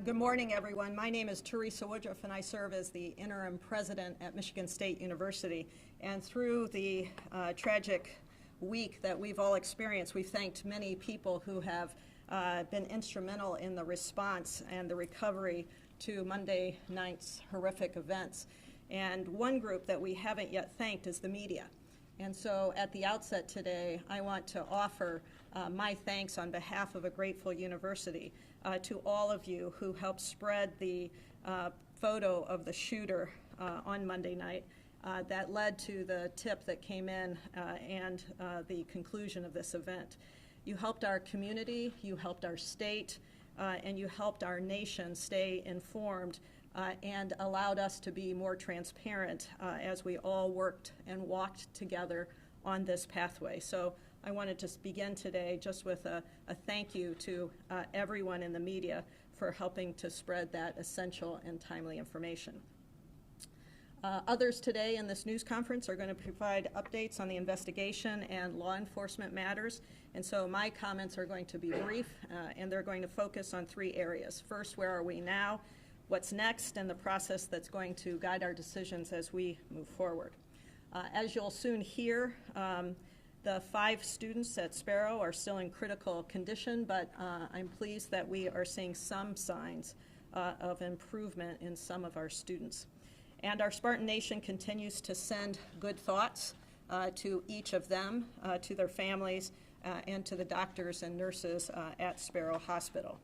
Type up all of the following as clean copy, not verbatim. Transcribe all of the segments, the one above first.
Good morning, everyone. My name is Teresa Woodruff, and I serve as the interim president at Michigan State University. And through the tragic week that we've all experienced, we've thanked many people who have been instrumental in the response and the recovery to Monday night's horrific events. And one group that we haven't yet thanked is the media. And so at the outset today, I want to offer my thanks on behalf of a grateful university to all of you who helped spread the photo of the shooter on Monday night that led to the tip that came in and the conclusion of this event. You helped our community, you helped our state, and you helped our nation stay informed and allowed us to be more transparent as we all worked and walked together on this pathway. So I wanted to begin today just with a thank you to everyone in the media for helping to spread that essential and timely information. Others today in this news conference are going to provide updates on the investigation and law enforcement matters, and so my comments are going to be brief, and they're going to focus on three areas. First, where are we now? What's next, and the process that's going to guide our decisions as we move forward. As you'll soon hear, the 5 students at Sparrow are still in critical condition, but I'm pleased that we are seeing some signs of improvement in some of our students. And our Spartan Nation continues to send good thoughts to each of them, to their families, and to the doctors and nurses at Sparrow Hospital.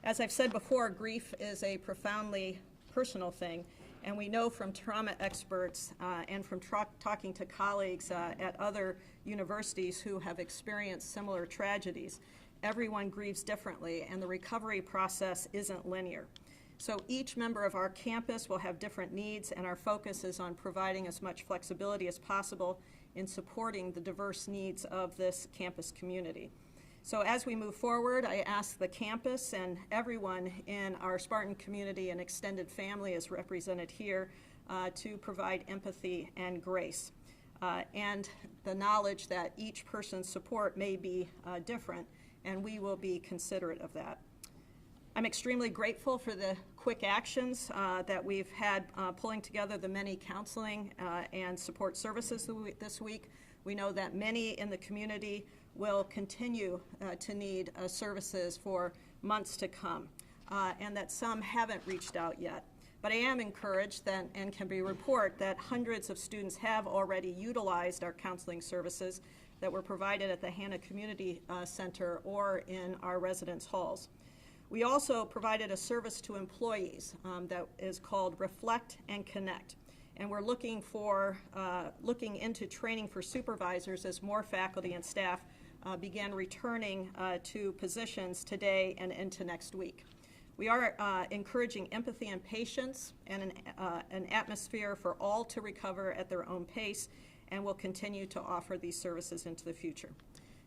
As I've said before, grief is a profoundly personal thing, and we know from trauma experts and from talking to colleagues at other universities who have experienced similar tragedies, everyone grieves differently, and the recovery process isn't linear. So each member of our campus will have different needs, and our focus is on providing as much flexibility as possible in supporting the diverse needs of this campus community. So as we move forward, I ask the campus and everyone in our Spartan community and extended family as represented here to provide empathy and grace and the knowledge that each person's support may be different, and we will be considerate of that. I'm extremely grateful for the quick actions that we've had pulling together the many counseling and support services this week. We know that many in the community will continue to need services for months to come, and that some haven't reached out yet. But I am encouraged that, and can report that hundreds of students have already utilized our counseling services that were provided at the Hannah Community Center or in our residence halls. We also provided a service to employees that is called Reflect and Connect. And we're looking into training for supervisors as more faculty and staff begin returning to positions today and into next week. We are encouraging empathy and patience and an atmosphere for all to recover at their own pace, and will continue to offer these services into the future.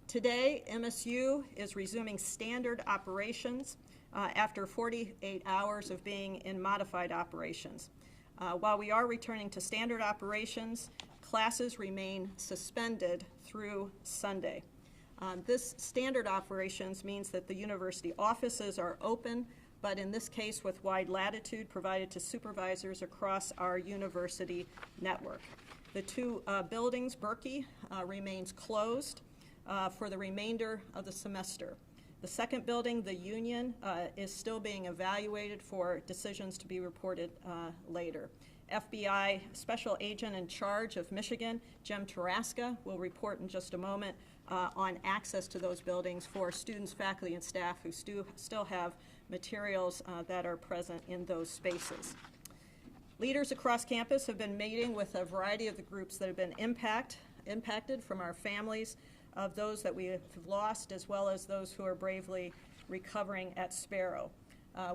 Today, MSU is resuming standard operations after 48 hours of being in modified operations. While we are returning to standard operations, classes remain suspended through Sunday. This standard operations means that the university offices are open, but in this case with wide latitude provided to supervisors across our university network. The 2 buildings, Berkey, remains closed for the remainder of the semester. The second building, the Union, is still being evaluated for decisions to be reported later. FBI Special Agent in charge of Michigan, Jim Taraska, will report in just a moment on access to those buildings for students, faculty, and staff who still have materials that are present in those spaces. Leaders across campus have been meeting with a variety of the groups that have been impacted, from our families of those that we have lost, as well as those who are bravely recovering at Sparrow.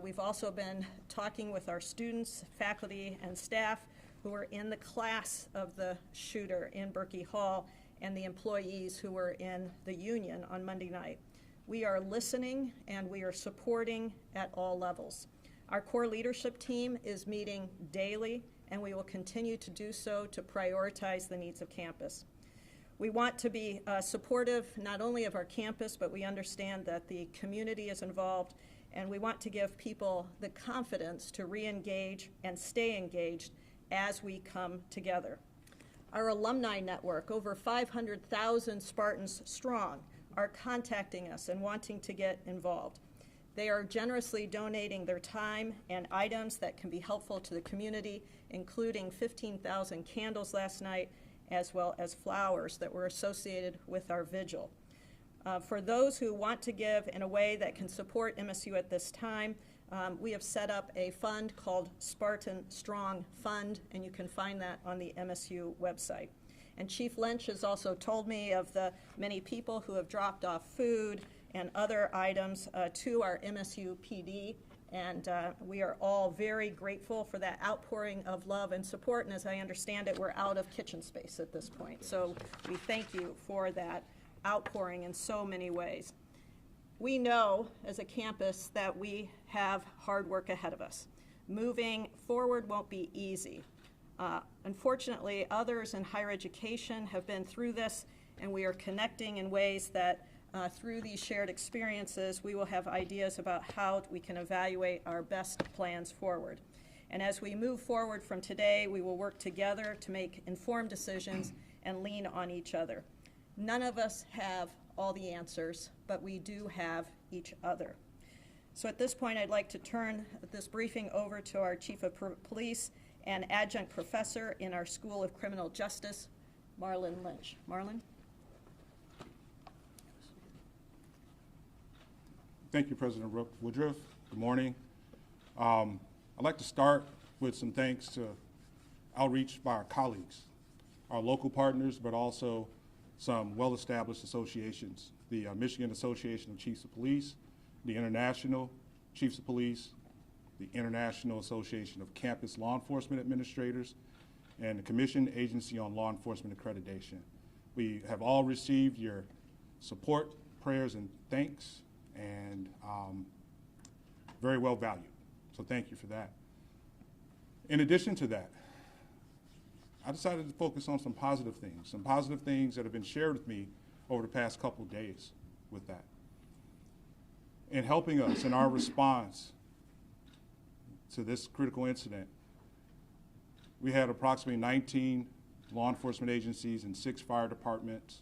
We've also been talking with our students, faculty, and staff who were in the class of the shooter in Berkey Hall and the employees who were in the Union on Monday night. We are listening and we are supporting at all levels. Our core leadership team is meeting daily, and we will continue to do so to prioritize the needs of campus. We want to be supportive not only of our campus, but we understand that the community is involved and we want to give people the confidence to re-engage and stay engaged as we come together. Our alumni network, over 500,000 Spartans strong, are contacting us and wanting to get involved. They are generously donating their time and items that can be helpful to the community, including 15,000 candles last night, as well as flowers that were associated with our vigil. For those who want to give in a way that can support MSU at this time, we have set up a fund called Spartan Strong Fund, and you can find that on the MSU website. And Chief Lynch has also told me of the many people who have dropped off food and other items to our MSU PD, and we are all very grateful for that outpouring of love and support, and as I understand it, we're out of kitchen space at this point. So we thank you for that outpouring in so many ways. We know as a campus that we have hard work ahead of us. Moving forward won't be easy. Unfortunately, others in higher education have been through this, and we are connecting in ways that through these shared experiences, we will have ideas about how we can evaluate our best plans forward. And as we move forward from today, we will work together to make informed decisions and lean on each other. None of us have all the answers, but we do have each other. So at this point, I'd like to turn this briefing over to our Chief of Police and Adjunct Professor in our School of Criminal Justice, Marlon Lynch. Marlon? Thank you, President Woodruff. Good morning. I'd like to start with some thanks to outreach by our colleagues, our local partners, but also some well-established associations, the Michigan Association of Chiefs of Police, the International Chiefs of Police, the International Association of Campus Law Enforcement Administrators, and the Commission Agency on Law Enforcement Accreditation. We have all received your support, prayers, and thanks, and very well valued. So thank you for that. In addition to that, I decided to focus on some positive things that have been shared with me over the past couple days with that. In helping us in our response to this critical incident, we had approximately 19 law enforcement agencies and 6 fire departments,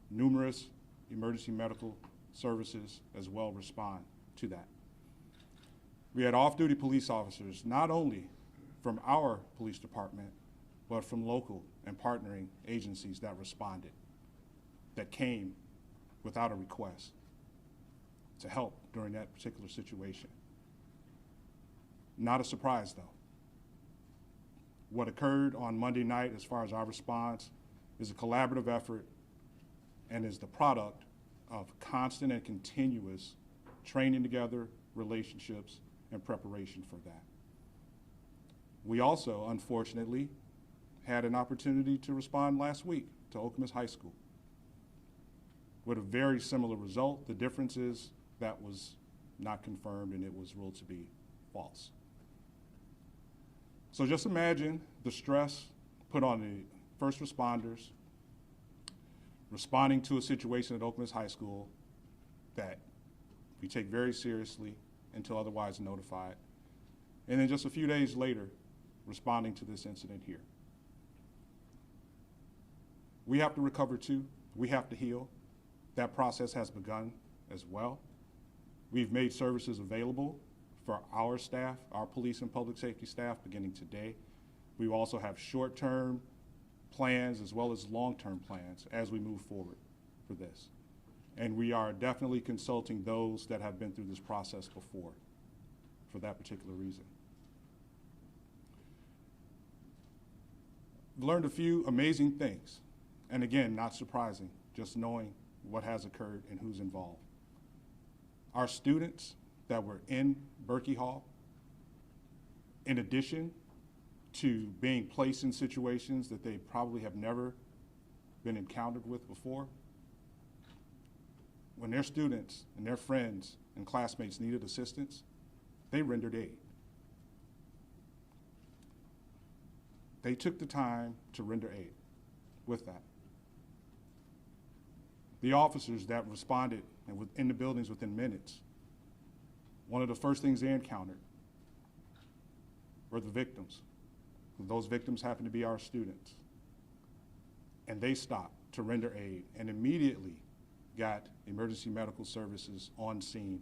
numerous emergency medical services as well respond to that. We had off-duty police officers, not only from our police department, but from local and partnering agencies that responded, that came without a request to help during that particular situation. Not a surprise, though. What occurred on Monday night as far as our response is a collaborative effort and is the product of constant and continuous training together, relationships, and preparation for that. We also, unfortunately, had an opportunity to respond last week to Okemos High School with a very similar result. The difference is that was not confirmed and it was ruled to be false. So just imagine the stress put on the first responders responding to a situation at Okemos High School that we take very seriously until otherwise notified. And then just a few days later, responding to this incident here. We have to recover too. We have to heal. That process has begun as well. We've made services available for our staff, our police and public safety staff, beginning today. We also have short-term plans as well as long-term plans as we move forward for this. And we are definitely consulting those that have been through this process before for that particular reason. I've learned a few amazing things. And again, not surprising, just knowing what has occurred and who's involved. Our students that were in Berkey Hall, in addition to being placed in situations that they probably have never been encountered with before, when their students and their friends and classmates needed assistance, they rendered aid. They took the time to render aid with that. The officers that responded and were in the buildings within minutes one of the first things they encountered were the victims. Those victims happened to be our students. And they stopped to render aid and immediately got emergency medical services on scene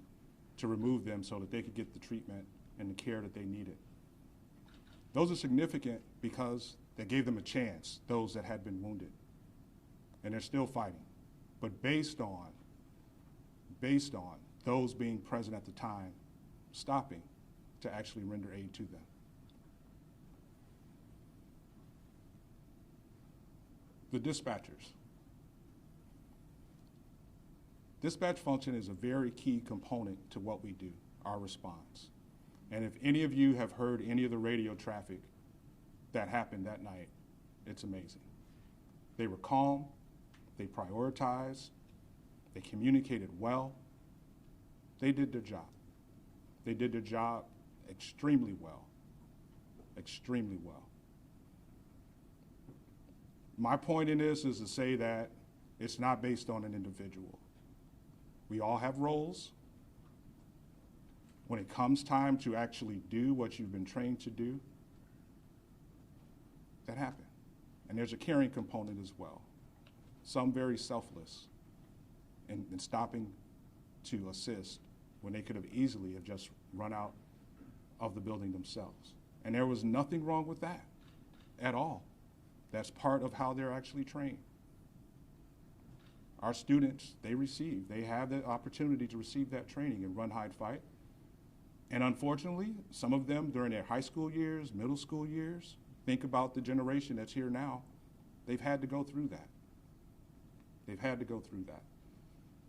to remove them so that they could get the treatment and the care that they needed. Those are significant because they gave them a chance, those that had been wounded. And they're still fighting. But based on those being present at the time, stopping to actually render aid to them. The dispatchers. Dispatch function is a very key component to what we do, our response. And if any of you have heard any of the radio traffic that happened that night, it's amazing. They were calm, they prioritized, they communicated well, they did their job. They did their job extremely well, extremely well. My point in this is to say that it's not based on an individual. We all have roles. When it comes time to actually do what you've been trained to do, that happened. And there's a caring component as well. Some very selfless in stopping to assist when they could have easily have just run out of the building themselves. And there was nothing wrong with that at all. That's part of how they're actually trained. Our students, they have the opportunity to receive that training in run, hide, fight. And unfortunately, some of them during their high school years, middle school years, think about the generation that's here now, they've had to go through that. They've had to go through that.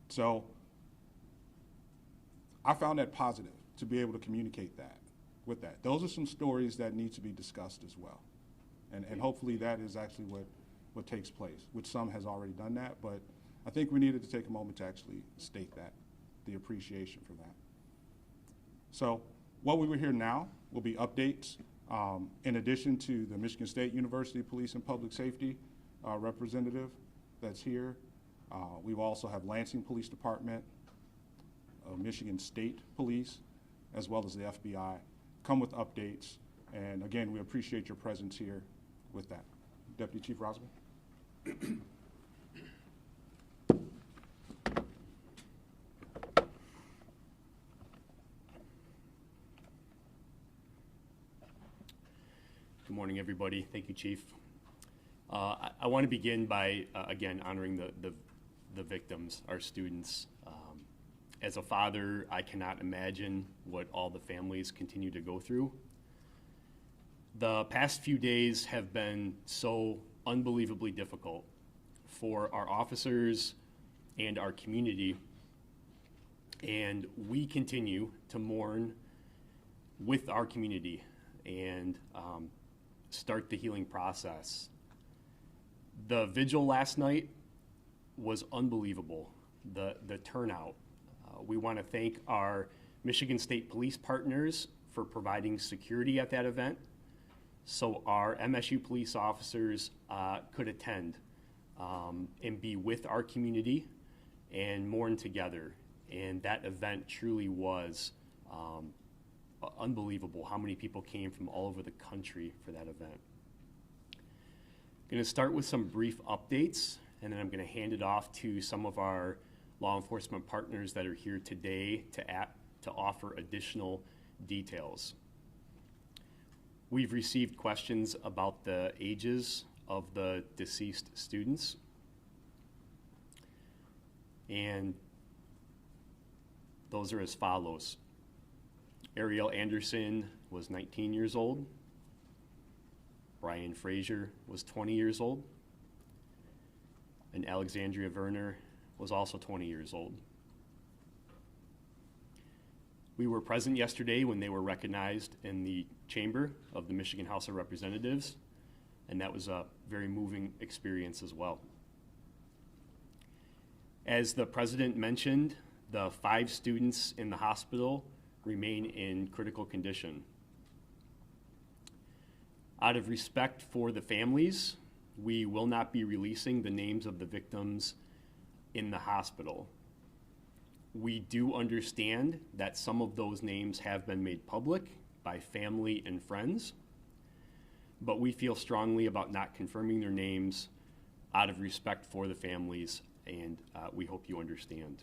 So I found that positive to be able to communicate that with that. Those are some stories that need to be discussed as well. And hopefully that is actually what takes place, which some has already done that, but I think we needed to take a moment to actually state that, the appreciation for that. So what we will hear now will be updates in addition to the Michigan State University Police and Public Safety representative that's here. We will also have Lansing Police Department, Michigan State Police, as well as the FBI come with updates. And again, we appreciate your presence here with that. Deputy Chief Rosman. Good morning, everybody. Thank you, Chief. I want to begin by, again, honoring the victims, our students. As a father, I cannot imagine what all the families continue to go through. The past few days have been so unbelievably difficult for our officers and our community, and we continue to mourn with our community and start the healing process. The vigil last night was unbelievable, the turnout. We want to thank our Michigan State Police partners for providing security at that event so our MSU police officers could attend and be with our community and mourn together. And that event truly was unbelievable how many people came from all over the country for that event. I'm going to start with some brief updates, and then I'm going to hand it off to some of our law enforcement partners that are here today to offer additional details. We've received questions about the ages of the deceased students, and those are as follows. Ariel Anderson was 19 years old. Brian Frazier was 20 years old. And Alexandria Werner was also 20 years old. We were present yesterday when they were recognized in the chamber of the Michigan House of Representatives, and that was a very moving experience as well. As the president mentioned, the 5 students in the hospital remain in critical condition. Out of respect for the families, we will not be releasing the names of the victims in the hospital. We do understand that some of those names have been made public by family and friends, but we feel strongly about not confirming their names out of respect for the families, and we hope you understand.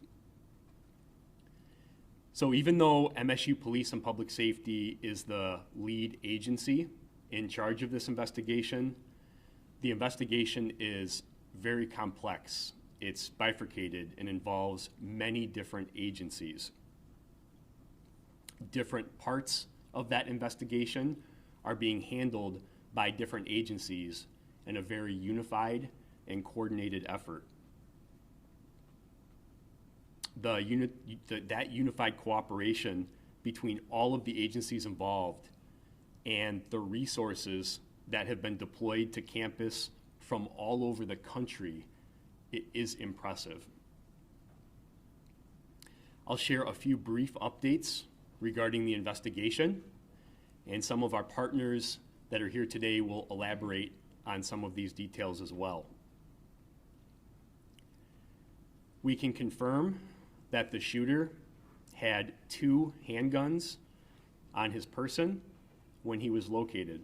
So even though MSU Police and Public Safety is the lead agency in charge of this investigation, the investigation is very complex. It's bifurcated and involves many different agencies. Different parts of that investigation are being handled by different agencies in a very unified and coordinated effort. That unified cooperation between all of the agencies involved and the resources that have been deployed to campus from all over the country, it is impressive. I'll share a few brief updates regarding the investigation, and some of our partners that are here today will elaborate on some of these details as well. We can confirm that the shooter had 2 handguns on his person when he was located.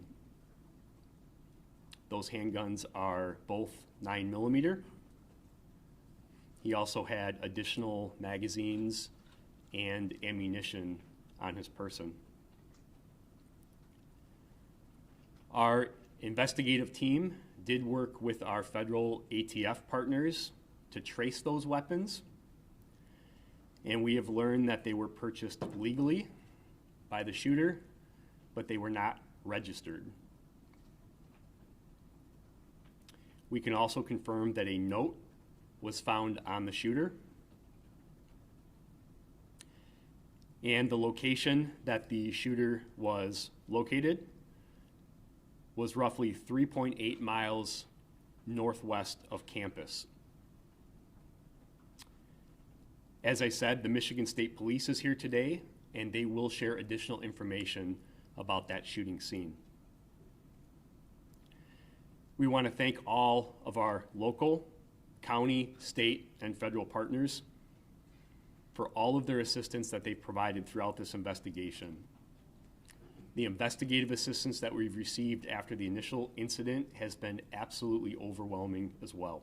Those handguns are both 9mm. He also had additional magazines and ammunition on his person. Our investigative team did work with our federal ATF partners to trace those weapons, and we have learned that they were purchased legally by the shooter, but they were not registered. We can also confirm that a note was found on the shooter, and the location that the shooter was located was roughly 3.8 miles northwest of campus. As I said, the Michigan State Police is here today, and they will share additional information about that shooting scene. We want to thank all of our local, county, state, and federal partners for all of their assistance that they've provided throughout this investigation. The investigative assistance that we've received after the initial incident has been absolutely overwhelming as well.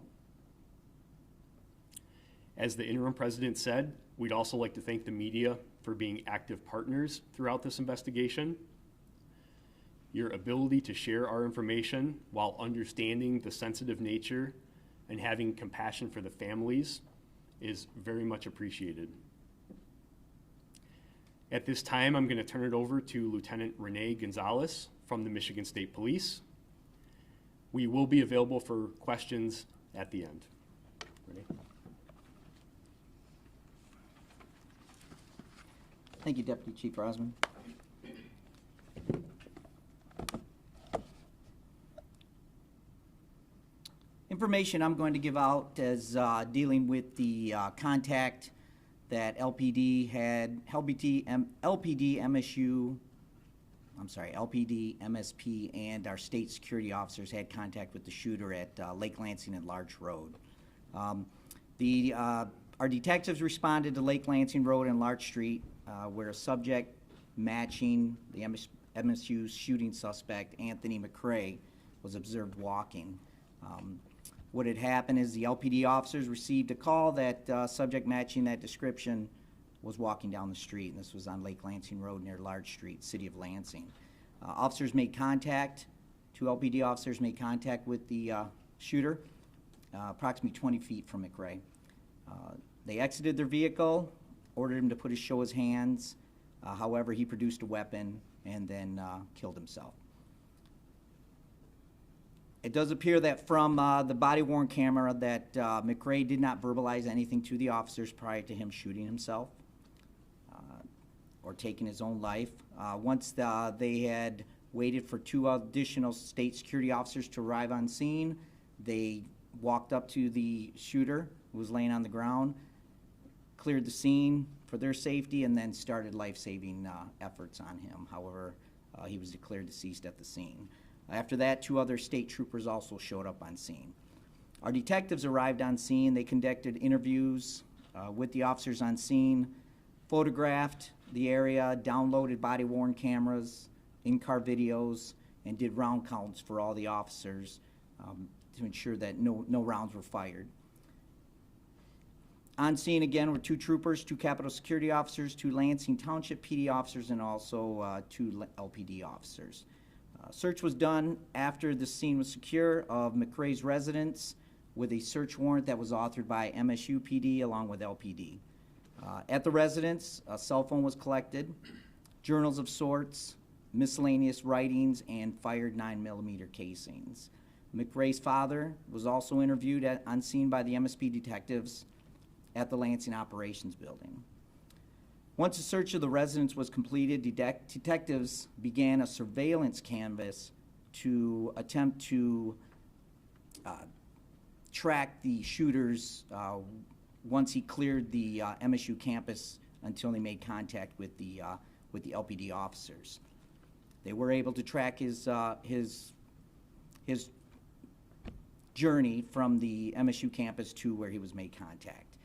As the interim president said, we'd also like to thank the media for being active partners throughout this investigation. Your ability to share our information while understanding the sensitive nature and having compassion for the families is very much appreciated. At this time, I'm going to turn it over to Lieutenant Renee Gonzalez from the Michigan State Police. We will be available for questions at the end. Renee? Thank you, Deputy Chief Rosman. Information I'm going to give out is dealing with the contact that LPD, MSP, and our state security officers had contact with the shooter at Lake Lansing and Larch Road. Our detectives responded to Lake Lansing Road and Larch Street, where a subject matching the MSU shooting suspect, Anthony McCrae, was observed walking. What had happened is the LPD officers received a call that subject matching that description was walking down the street, and this was on Lake Lansing Road near Larch Street, city of Lansing. Officers made contact, 2 LPD officers made contact with the shooter, approximately 20 feet from McCrae. They exited their vehicle, ordered him to show his hands. However, he produced a weapon and then killed himself. It does appear that from the body-worn camera that McCrae did not verbalize anything to the officers prior to him shooting himself or taking his own life. Once they had waited for 2 additional state security officers to arrive on scene, they walked up to the shooter who was laying on the ground, cleared the scene for their safety, and then started life-saving efforts on him. However, he was declared deceased at the scene. After that, 2 other state troopers also showed up on scene. Our detectives arrived on scene. They conducted interviews with the officers on scene, photographed the area, downloaded body-worn cameras, in-car videos, and did round counts for all the officers to ensure that no rounds were fired. On scene again were 2 troopers, 2 Capitol Security officers, 2 Lansing Township PD officers, and also 2 LPD officers. Search was done after the scene was secure of McRae's residence with a search warrant that was authored by MSU PD along with LPD. At the residence, a cell phone was collected, journals of sorts, miscellaneous writings, and fired 9mm casings. McRae's father was also interviewed on scene by the MSP detectives at the Lansing Operations Building. Once the search of the residence was completed, detectives began a surveillance canvass to attempt to track the shooters once he cleared the MSU campus until he made contact with the LPD officers. They were able to track his journey from the MSU campus to where he was made contact.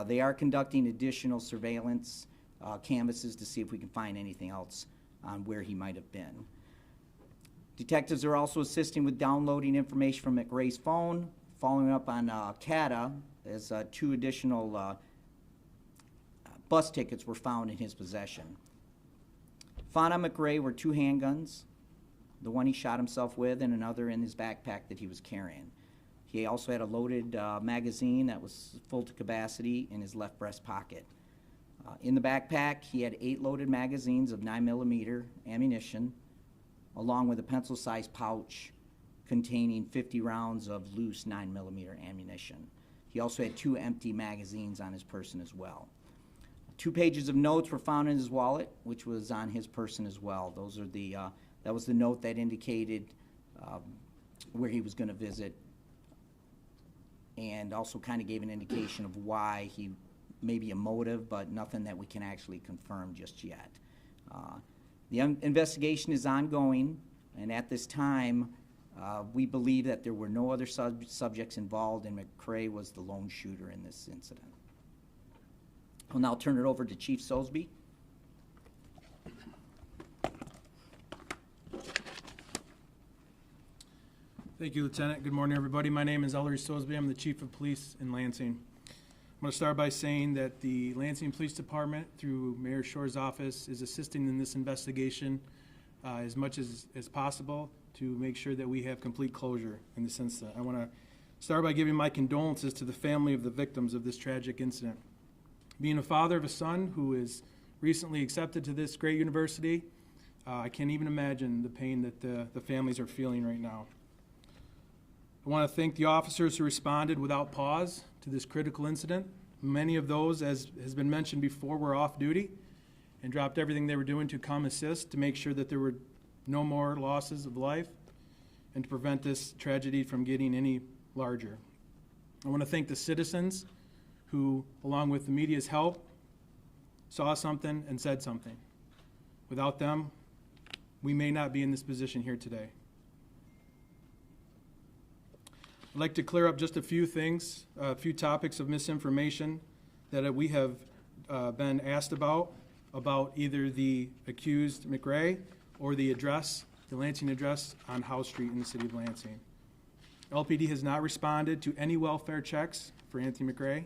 They are conducting additional surveillance canvases to see if we can find anything else on where he might have been. Detectives are also assisting with downloading information from McRae's phone, following up on CATA, as 2 additional bus tickets were found in his possession. Found on McRae were 2 handguns, the one he shot himself with and another in his backpack that he was carrying. He also had a loaded magazine that was full to capacity in his left breast pocket. In the backpack, he had 8 loaded magazines of 9mm ammunition, along with a pencil-sized pouch containing 50 rounds of loose 9mm ammunition. He also had 2 empty magazines on his person as well. 2 pages of notes were found in his wallet, which was on his person as well. Those are that was the note that indicated where he was going to visit, and also kind of gave an indication of why he maybe a motive, but nothing that we can actually confirm just yet. The investigation is ongoing, and at this time, we believe that there were no other subjects involved, and McRae was the lone shooter in this incident. I'll now turn it over to Chief Soulsby. Thank you, Lieutenant. Good morning, everybody. My name is Ellery Soulsby. I'm the Chief of Police in Lansing. I'm going to start by saying that the Lansing Police Department, through Mayor Shore's office, is assisting in this investigation as much as possible to make sure that we have complete closure in this incident. I want to start by giving my condolences to the family of the victims of this tragic incident. Being a father of a son who is recently accepted to this great university, I can't even imagine the pain that the families are feeling right now. I want to thank the officers who responded without pause to this critical incident. Many of those, as has been mentioned before, were off duty and dropped everything they were doing to come assist to make sure that there were no more losses of life and to prevent this tragedy from getting any larger. I want to thank the citizens who, along with the media's help, saw something and said something. Without them, we may not be in this position here today. I'd like to clear up just a few things, a few topics of misinformation that we have been asked about either the accused McRae or the address, the Lansing address on House Street in the city of Lansing. LPD has not responded to any welfare checks for Anthony McRae.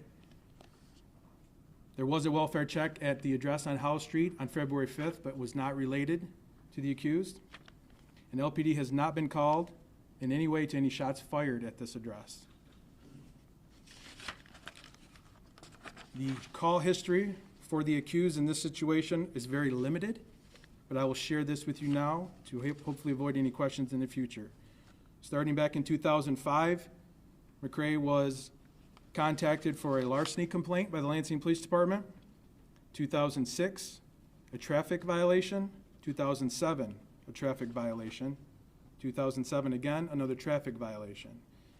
There was a welfare check at the address on House Street on February 5th, but was not related to the accused. And LPD has not been called in any way to any shots fired at this address. The call history for the accused in this situation is very limited, but I will share this with you now to hopefully avoid any questions in the future. Starting back in 2005, McRae was contacted for a larceny complaint by the Lansing Police Department. 2006, a traffic violation. 2007, a traffic violation. 2007 again, another traffic violation.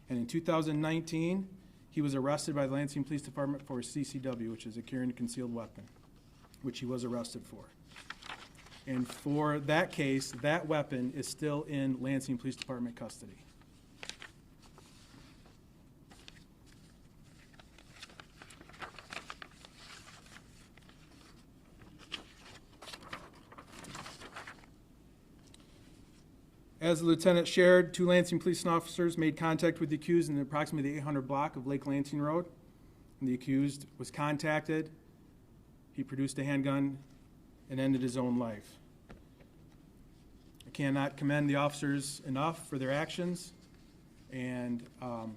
And in 2019, he was arrested by the Lansing Police Department for a CCW, which is a carrying a concealed weapon, which he was arrested for. And for that case, that weapon is still in Lansing Police Department custody. As the lieutenant shared, 2 Lansing police officers made contact with the accused in approximately the 800 block of Lake Lansing Road. And the accused was contacted. He produced a handgun and ended his own life. I cannot commend the officers enough for their actions, and I'll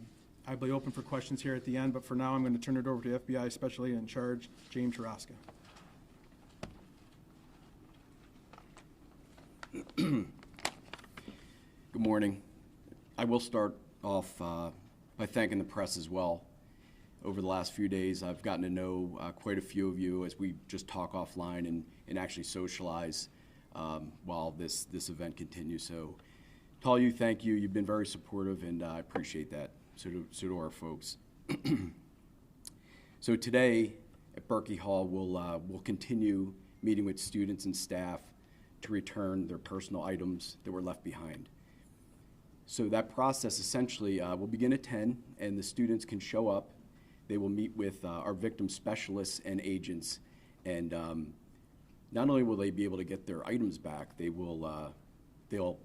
be open for questions here at the end, but for now I'm going to turn it over to FBI Special Agent in Charge, James Haraska. Good morning. I will start off by thanking the press as well. Over the last few days, I've gotten to know quite a few of you as we just talk offline and actually socialize while this event continues. So to all you, thank you. You've been very supportive, and I appreciate that. So do our folks. So today at Berkey Hall, we'll continue meeting with students and staff to return their personal items that were left behind. So that process essentially will begin at 10, and the students can show up. They will meet with our victim specialists and agents, and not only will they be able to get their items back, they'll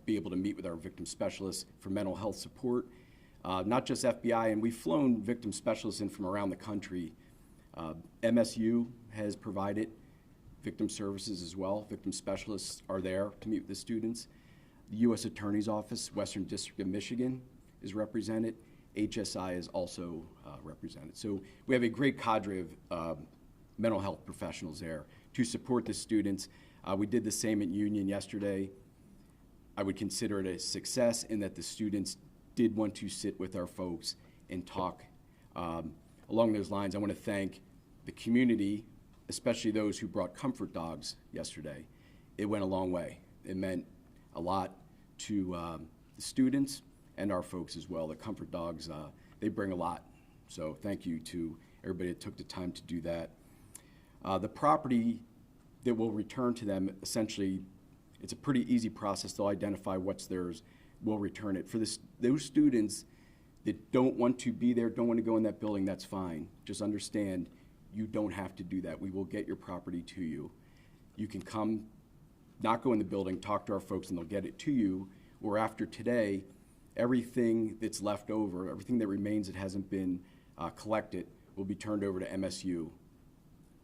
be able to meet with our victim specialists for mental health support, not just FBI, and we've flown victim specialists in from around the country. MSU has provided victim services as well. Victim specialists are there to meet with the students. The U.S. Attorney's Office, Western District of Michigan, is represented. HSI is also represented. So we have a great cadre of mental health professionals there to support the students. We did the same at Union yesterday. I would consider it a success in that the students did want to sit with our folks and talk. Along those lines, I want to thank the community, especially those who brought comfort dogs yesterday. It went a long way. It meant a lot to the students and our folks as well. The comfort dogs, they bring a lot. So thank you to everybody that took the time to do that. The property that will return to them, essentially, it's a pretty easy process. They'll identify what's theirs, we'll return it. For those students that don't want to be there, don't want to go in that building, that's fine. Just understand, you don't have to do that. We will get your property to you. You can come, not go in the building, talk to our folks, and they'll get it to you. Or after today, everything that's left over, everything that remains that hasn't been collected, will be turned over to MSU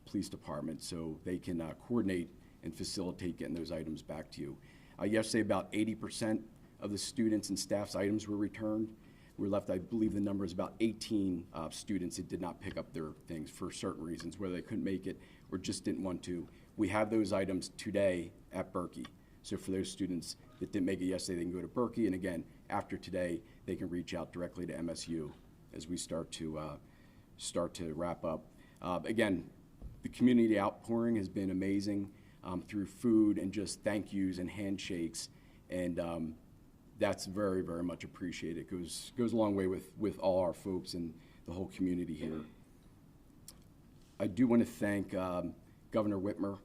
Police Department so they can coordinate and facilitate getting those items back to you. Yesterday, about 80% of the students and staff's items were returned. We're left, I believe the number is about 18 students that did not pick up their things for certain reasons, whether they couldn't make it or just didn't want to. We have those items today at Berkey. So for those students that didn't make it yesterday, they can go to Berkey, and again, after today, they can reach out directly to MSU as we start to wrap up. Again, the community outpouring has been amazing through food and just thank yous and handshakes, and that's very, very much appreciated. It goes a long way with all our folks and the whole community here. I do want to thank Governor Whitmer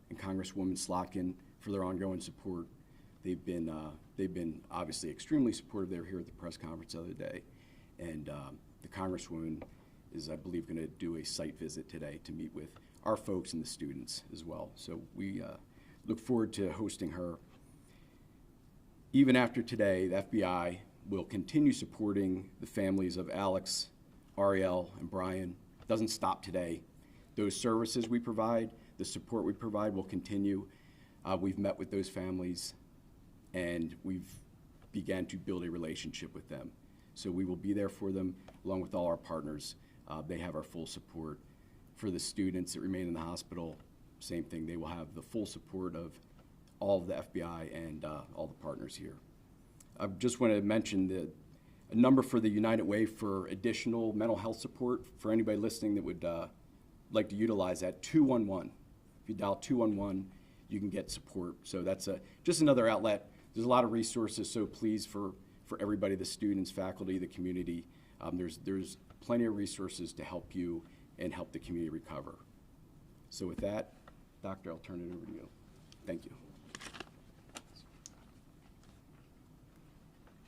and Congresswoman Slotkin for their ongoing support. They've been obviously extremely supportive. They were here at the press conference the other day, and the Congresswoman is, I believe, going to do a site visit today to meet with our folks and the students as well. So we look forward to hosting her. Even after today, the FBI will continue supporting the families of Alex, Ariel, and Brian. It doesn't stop today. Those services we provide, the support we provide will continue. We've met with those families, and we've began to build a relationship with them. So we will be there for them, along with all our partners. They have our full support. For the students that remain in the hospital, same thing. They will have the full support of all of the FBI and all the partners here. I just want to mention a number for the United Way for additional mental health support for anybody listening that would like to utilize that, 211. If you dial 211, you can get support. So that's just another outlet. There's a lot of resources, so please, for everybody, the students, faculty, the community, there's plenty of resources to help you and help the community recover. So with that, Doctor, I'll turn it over to you. Thank you.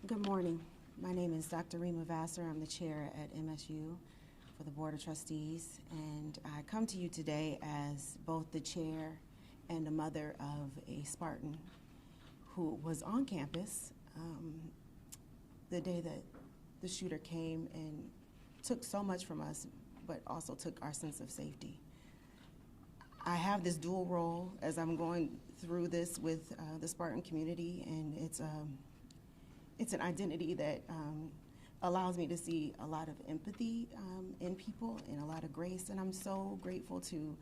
Good morning. My name is Dr. Rima Vassar. I'm the chair at MSU for the Board of Trustees, and I come to you today as both the chair and the mother of a Spartan who was on campus the day that the shooter came and took so much from us, but also took our sense of safety. I have this dual role as I'm going through this with the Spartan community, and it's an identity that allows me to see a lot of empathy in people and a lot of grace, and I'm so grateful to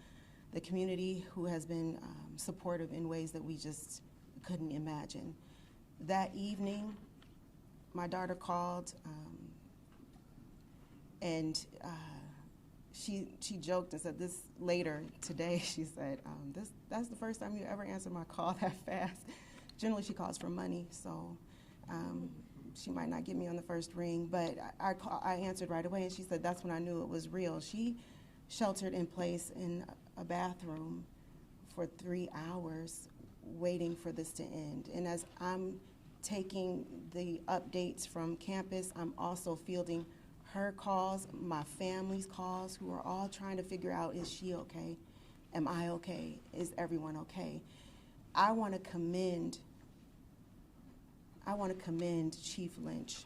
the community who has been supportive in ways that we just couldn't imagine. That evening, my daughter called, and she joked and said this later today. She said, that's the first time you ever answered my call that fast. Generally, she calls for money, so she might not get me on the first ring, but I answered right away, and she said that's when I knew it was real. She sheltered in place in a bathroom for 3 hours waiting for this to end. And as I'm taking the updates from campus, I'm also fielding her calls, my family's calls, who are all trying to figure out, is she okay? Am I okay? Is everyone okay? I want to commend Chief Lynch.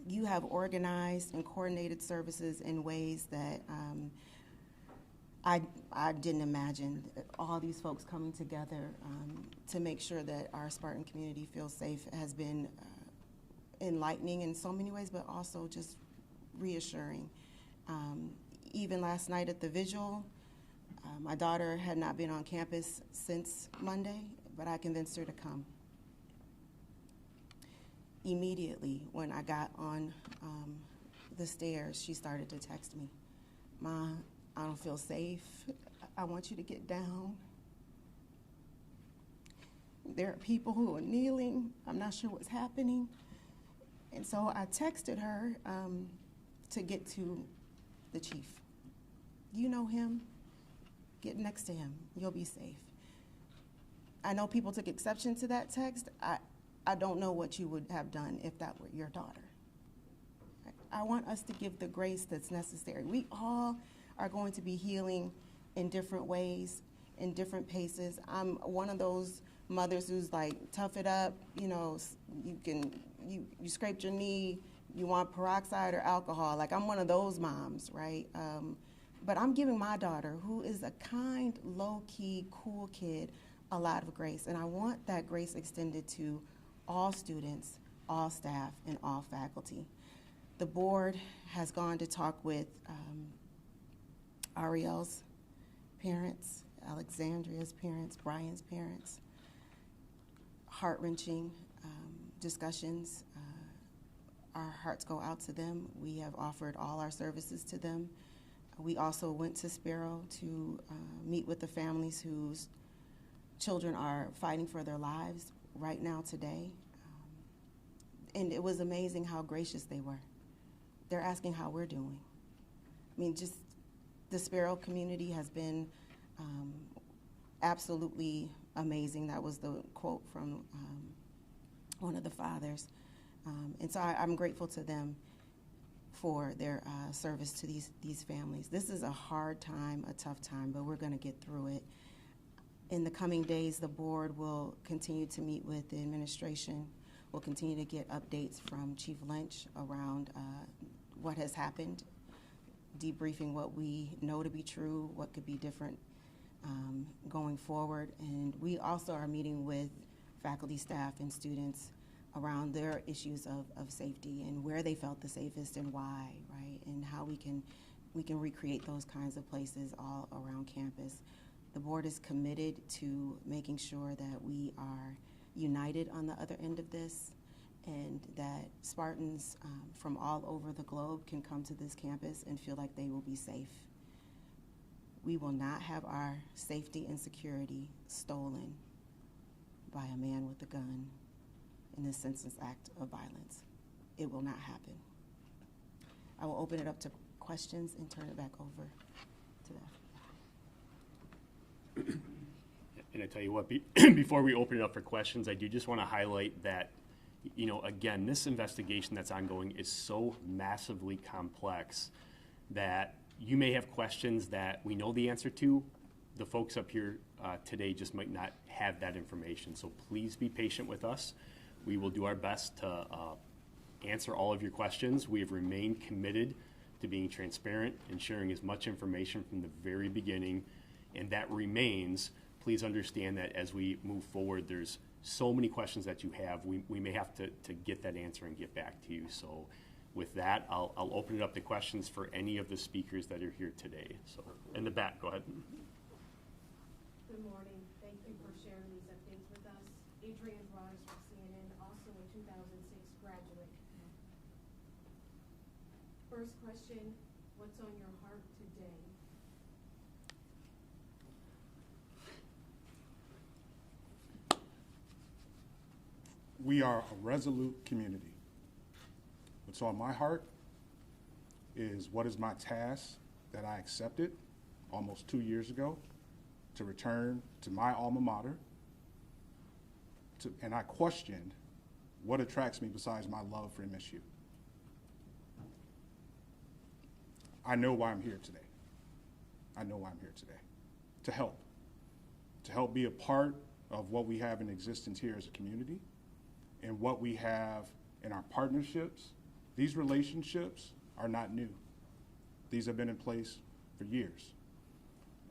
You have organized and coordinated services in ways that I didn't imagine. All these folks coming together to make sure that our Spartan community feels safe has been enlightening in so many ways, but also just reassuring. Even last night at the vigil, my daughter had not been on campus since Monday, but I convinced her to come. Immediately when I got on the stairs, she started to text me, "Ma, I don't feel safe. I want you to get down. There are people who are kneeling. I'm not sure what's happening." And so I texted her to get to the chief. You know him? Get next to him. You'll be safe. I know people took exception to that text. I don't know what you would have done if that were your daughter. I want us to give the grace that's necessary. We all are going to be healing in different ways, in different paces. I'm one of those mothers who's like, tough it up, you know, you scraped your knee, you want peroxide or alcohol. Like, I'm one of those moms, right? But I'm giving my daughter, who is a kind, low-key, cool kid, a lot of grace. And I want that grace extended to all students, all staff, and all faculty. The board has gone to talk with Ariel's parents, Alexandria's parents, Brian's parents. Heart-wrenching discussions. Our hearts go out to them. We have offered all our services to them. We also went to Sparrow to meet with the families whose children are fighting for their lives right now today. And it was amazing how gracious they were. They're asking how we're doing. I mean, just the Sparrow community has been absolutely amazing. That was the quote from one of the fathers. And so I'm grateful to them for their service to these families. This is a hard time, a tough time, but we're going to get through it. In the coming days, the board will continue to meet with the administration. We'll continue to get updates from Chief Lynch around what has happened, debriefing what we know to be true, what could be different going forward. And we also are meeting with faculty, staff, and students around their issues of safety and where they felt the safest and why, right? And how we can recreate those kinds of places all around campus. The board is committed to making sure that we are united on the other end of this, and that Spartans from all over the globe can come to this campus and feel like they will be safe. We will not have our safety and security stolen by a man with a gun in this senseless act of violence. It will not happen. I will open it up to questions and turn it back over to that. And I tell you what, before we open it up for questions, I do just want to highlight that, you know, again, this investigation that's ongoing is so massively complex that you may have questions that we know the answer to, the folks up here today just might not have that information. So please be patient with us. We will do our best to answer all of your questions. We have remained committed to being transparent and sharing as much information from the very beginning, and that remains. Please understand that as we move forward, there's so many questions that you have. We may have to get that answer and get back to you. So with that, I'll open it up to questions for any of the speakers that are here today. So in the back, go ahead. Good morning. Thank you for sharing these updates with us. Adrienne Rogers from CNN, also a 2006 graduate. First question, what's on your heart today? We are a resolute community. What's on my heart is what is my task that I accepted almost 2 years ago to return to my alma mater. And I questioned what attracts me besides my love for MSU. I know why I'm here today. I know why I'm here today. To help be a part of what we have in existence here as a community and what we have in our partnerships. These relationships are not new. These have been in place for years.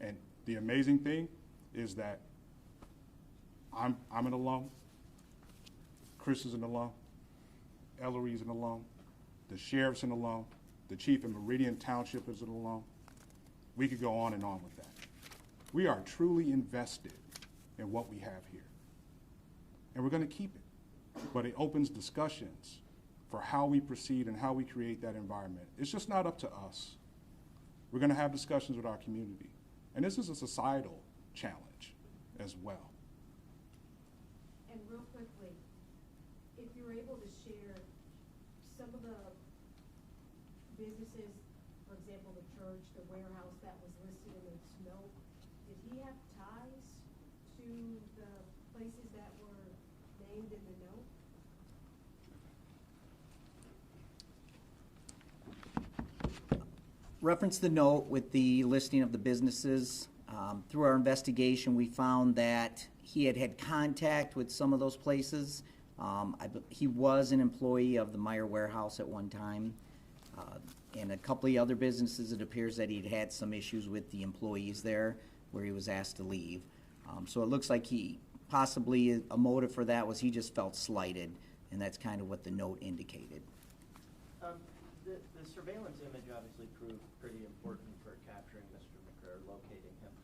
And the amazing thing is that I'm an alum, Chris is an alum, Ellery is an alum, the sheriff's an alum, the chief in Meridian Township is an alum. We could go on and on with that. We are truly invested in what we have here. And we're going to keep it. But it opens discussions for how we proceed and how we create that environment. It's just not up to us. We're going to have discussions with our community. And this is a societal challenge as well. And real quickly, if you're able to share some of the businesses, for example, the church, the warehouse that was listed in its note, did he have ties to the places that were named in the note? Reference the note with the listing of the businesses. Through our investigation, we found that he had had contact with some of those places. He was an employee of the Meyer Warehouse at one time. And a couple of other businesses, it appears that he'd had some issues with the employees there where he was asked to leave. So it looks like possibly a motive for that was he just felt slighted, and that's kind of what the note indicated. The surveillance image obviously proved pretty important for capturing Mr. McCray, locating him.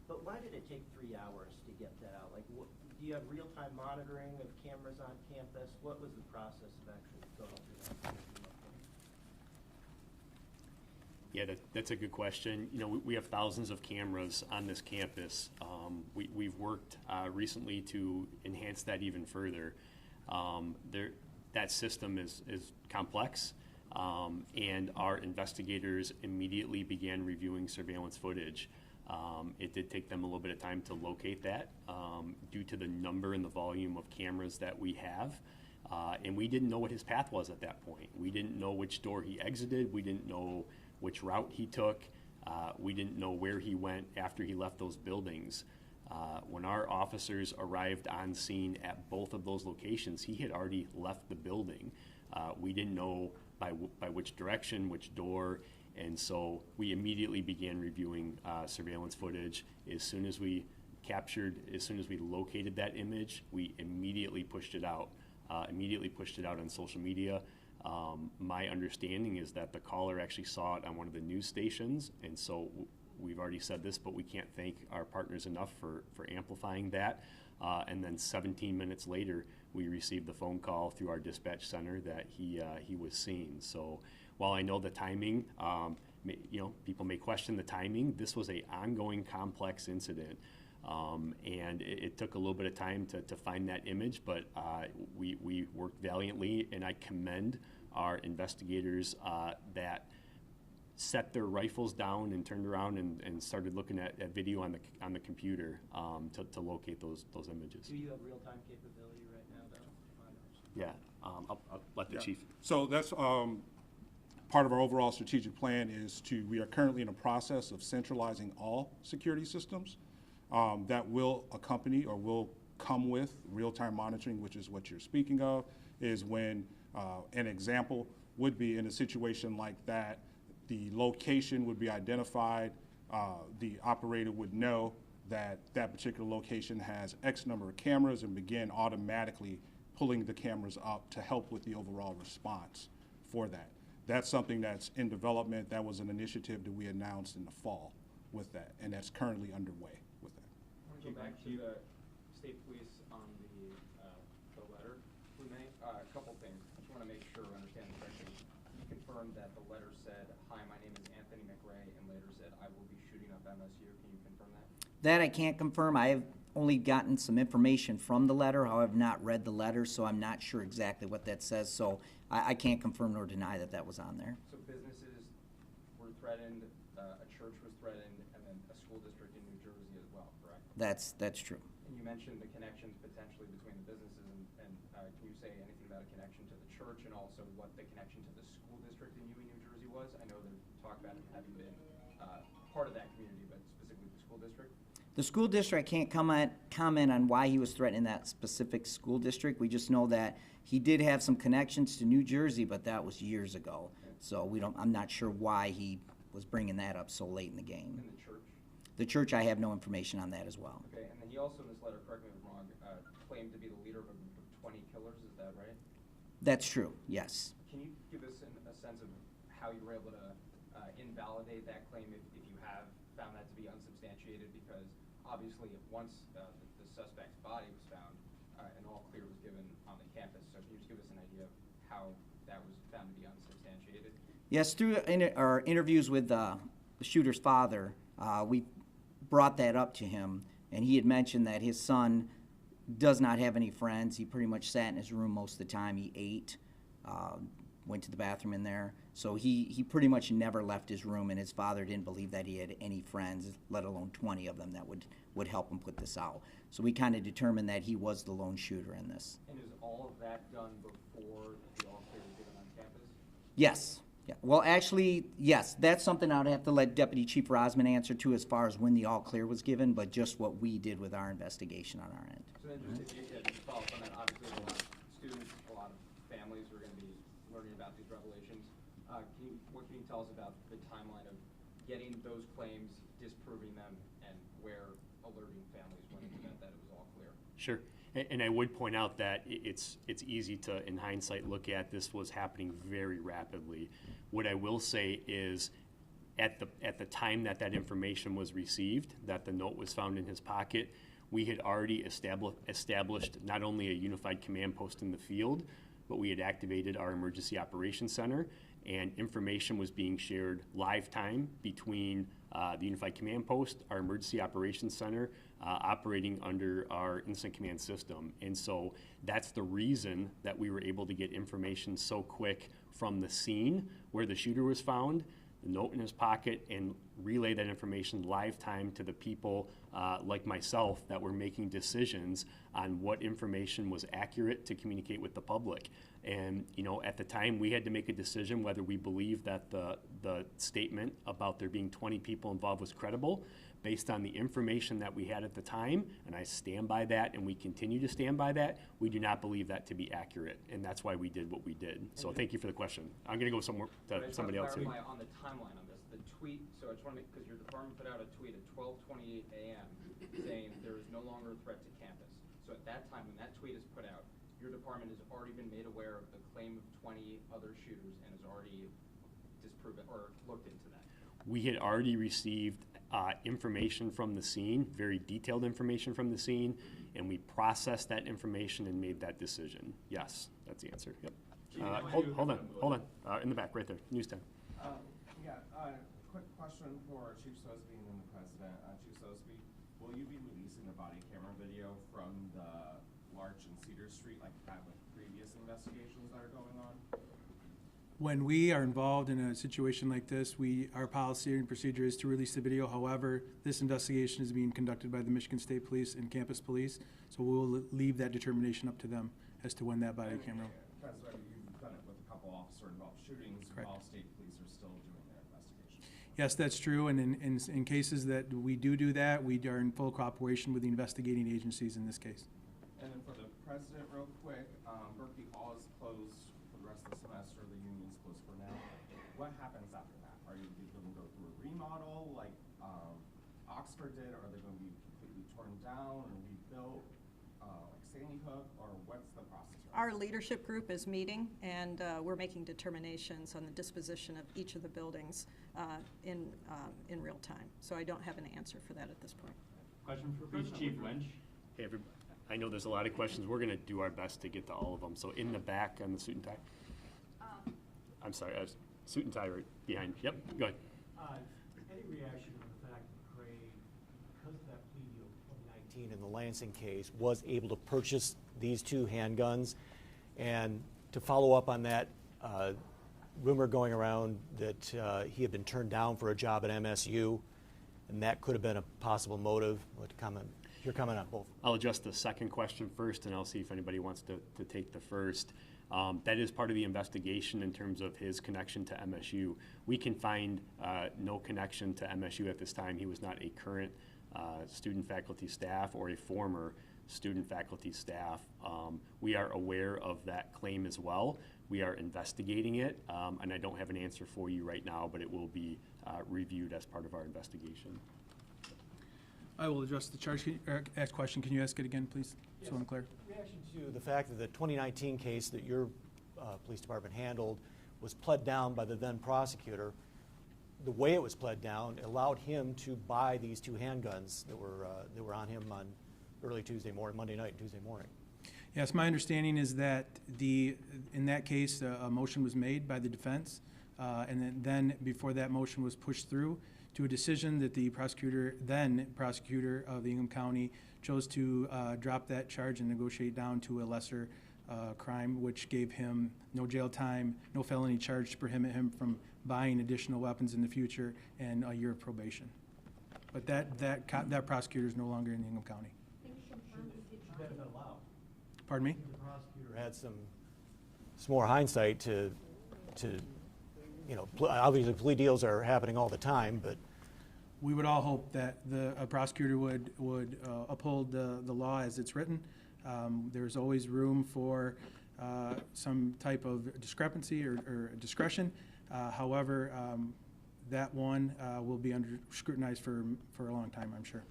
But why did it take 3 hours to get that out? Like, do you have real-time monitoring of cameras on campus? What was the process of actually going through that? Yeah, that's a good question. You know, we have thousands of cameras on this campus. We've worked recently to enhance that even further. That system is complex, and our investigators immediately began reviewing surveillance footage. It did take them a little bit of time to locate that due to the number and the volume of cameras that we have. And we didn't know what his path was at that point. We didn't know which door he exited. We didn't know which route he took. We didn't know where he went after he left those buildings. When our officers arrived on scene at both of those locations, he had already left the building. We didn't know by which direction, which door, and so we immediately began reviewing surveillance footage. As soon as we located that image, we immediately pushed it out on social media. My understanding is that the caller actually saw it on one of the news stations, and so we've already said this, but we can't thank our partners enough for amplifying that. And then 17 minutes later, we received the phone call through our dispatch center that he was seen. So while I know the timing, people may question the timing, this was an ongoing complex incident. And it took a little bit of time to find that image, but we worked valiantly, and I commend our investigators that set their rifles down and turned around and started looking at video on the computer to locate those images. Do you have real-time capability right now, though? Yeah, I'll let the chief. So that's part of our overall strategic plan is we are currently in a process of centralizing all security systems that will accompany or will come with real-time monitoring, which is what you're speaking of, is when an example would be in a situation like that, the location would be identified, the operator would know that that particular location has X number of cameras and begin automatically pulling the cameras up to help with the overall response for that. That's something that's in development. That was an initiative that we announced in the fall with that, and that's currently underway with that. I want to go back to the state police on the letter, if we may. A couple things. I just want to make sure I understand the correctly. You confirmed that the letter said, "Hi, my name is Anthony McRae," and later said, "I will be shooting up MSU." Can you confirm that? That I can't confirm. I have only gotten some information from the letter. I have not read the letter, so I'm not sure exactly what that says. So I can't confirm nor deny that that was on there. So businesses were threatened, a church was threatened, and then a school district in New Jersey as well, correct? That's true. And you mentioned the connections potentially between the businesses, and can you say anything about a connection to the church and also what the connection to the school district in New Jersey was? I know there's talk about it having been part of that community, but specifically the school district? The school district can't comment on why he was threatening that specific school district. We just know that he did have some connections to New Jersey, but that was years ago. So I'm not sure why he was bringing that up so late in the game. And the church? The church, I have no information on that as well. Okay, and then he also in this letter, correct me if I'm wrong, claimed to be the leader of a group of 20 killers, is that right? That's true, yes. Can you give us a sense of how you were able to invalidate that claim if you have found that to be unsubstantiated? Because obviously once the suspect's body was found, an all clear was given on the campus. So can you just give us an idea of how that was found to be unsubstantiated? Yes, through our interviews with the shooter's father, we brought that up to him, and he had mentioned that his son does not have any friends. He pretty much sat in his room most of the time. He ate, went to the bathroom in there. So he pretty much never left his room, and his father didn't believe that he had any friends, let alone 20 of them that would help him put this out. So we kind of determined that he was the lone shooter in this. And is all of that done before the all clear was given on campus? Yes. Yeah. Well, actually, yes. That's something I'd have to let Deputy Chief Rosman answer to as far as when the all clear was given, but just what we did with our investigation on our end. So then just to follow up on that, obviously there's a lot of students, a lot of families who are going to be learning about these revelations. What can you tell us about the timeline of getting those claims, disproving them, and where alerting families when in the event that it was all clear? Sure. And I would point out that it's easy to, in hindsight, look at this was happening very rapidly. What I will say is at the time that information was received, that the note was found in his pocket, we had already established not only a unified command post in the field, but we had activated our emergency operations center, and information was being shared live time between the unified command post, our emergency operations center, operating under our incident command system. And so that's the reason that we were able to get information so quick from the scene where the shooter was found, the note in his pocket, and relay that information live time to the people like myself that were making decisions on what information was accurate to communicate with the public. And at the time we had to make a decision whether we believed that the statement about there being 20 people involved was credible based on the information that we had at the time, and I stand by that, and we continue to stand by that. We do not believe that to be accurate, and that's why we did what we did. So thank you for the question. I'm going to go somewhere to somebody else here. On the timeline on this, the tweet, so I just want to make, because your department put out a tweet at 12:28 a.m. saying there is no longer a threat to campus. So at that time, when that tweet is put out, your department has already been made aware of the claim of 20 other shooters and has already disproven or looked into that. We had already received information from the scene, very detailed information from the scene, and we processed that information and made that decision. Yes, that's the answer. Yep. Hold on. In the back, right there. News 10. Quick question for Chief Sosby and then the President. Chief Sosby, will you be releasing the body camera video from the Larch and Cedar Street like that with previous investigations that are going on? When we are involved in a situation like this, our policy and procedure is to release the video. However, this investigation is being conducted by the Michigan State Police and Campus Police, so we'll leave that determination up to them as to when that body camera. President, you've done it with a couple officer-involved shootings. Correct. All state police Yes, that's true, and in cases that we do that, we are in full cooperation with the investigating agencies in this case. And then for the president, real quick, Berkeley Hall is closed for the rest of the semester. The union's closed for now. What happens after that? Are you going to go through a remodel like Oxford did? Or are they going to be completely torn down or rebuilt like Sandy Hook? Or what's the process? Our leadership group is meeting, and we're making determinations on the disposition of each of the buildings in real time. So I don't have an answer for that at this point. Question for Police Chief Lynch. Hey, everybody. I know there's a lot of questions. We're going to do our best to get to all of them. So in the back on the suit and tie. I'm sorry, suit and tie right behind. Yep, go ahead. Any reaction on the fact that McRae, because of that plea deal 2019 in the Lansing case, was able to purchase these two handguns? And to follow up on that rumor going around that he had been turned down for a job at MSU, and that could have been a possible motive. Your comment on both. I'll address the second question first, and I'll see if anybody wants to take the first. That is part of the investigation in terms of his connection to MSU. We can find no connection to MSU at this time. He was not a current student faculty staff or a former student faculty staff. We are aware of that claim as well. We are investigating it, and I don't have an answer for you right now, but it will be reviewed as part of our investigation. I will address the charge act question. Can you ask it again, please, so I'm clear? Reaction to the fact that the 2019 case that your police department handled was pled down by the then prosecutor. The way it was pled down allowed him to buy these two handguns that were on him on early Tuesday morning, Monday night and Tuesday morning. Yes, my understanding is that in that case, a motion was made by the defense, and then before that motion was pushed through to a decision that the then prosecutor of the Ingham County chose to drop that charge and negotiate down to a lesser crime, which gave him no jail time, no felony charge to prohibit him from buying additional weapons in the future, and a year of probation. But that prosecutor is no longer in Ingham County. Should that have been allowed? Pardon me? The prosecutor had some more hindsight to obviously plea deals are happening all the time, but We would all hope that a prosecutor would uphold the law as it's written. There's always room for some type of discrepancy or discretion. However, that one will be under scrutinized for a long time, I'm sure.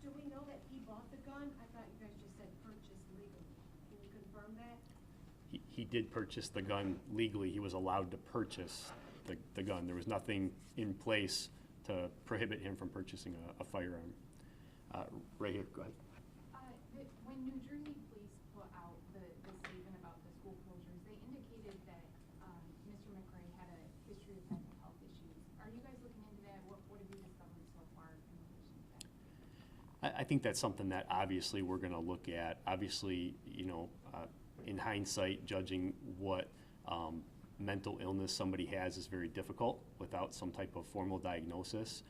Do we know that he bought the gun? I thought you guys just said purchased legally. Can you confirm that? He did purchase the gun legally. He was allowed to purchase the gun. There was nothing in place to prohibit him from purchasing a firearm. Right here, go ahead. When New Jersey police put out the statement about the school closures, they indicated that Mr. McRae had a history of mental health issues. Are you guys looking into that? What have you discovered so far in relation to that? I think that's something that obviously we're going to look at. Obviously, in hindsight, judging what mental illness somebody has is very difficult without some type of formal diagnosis.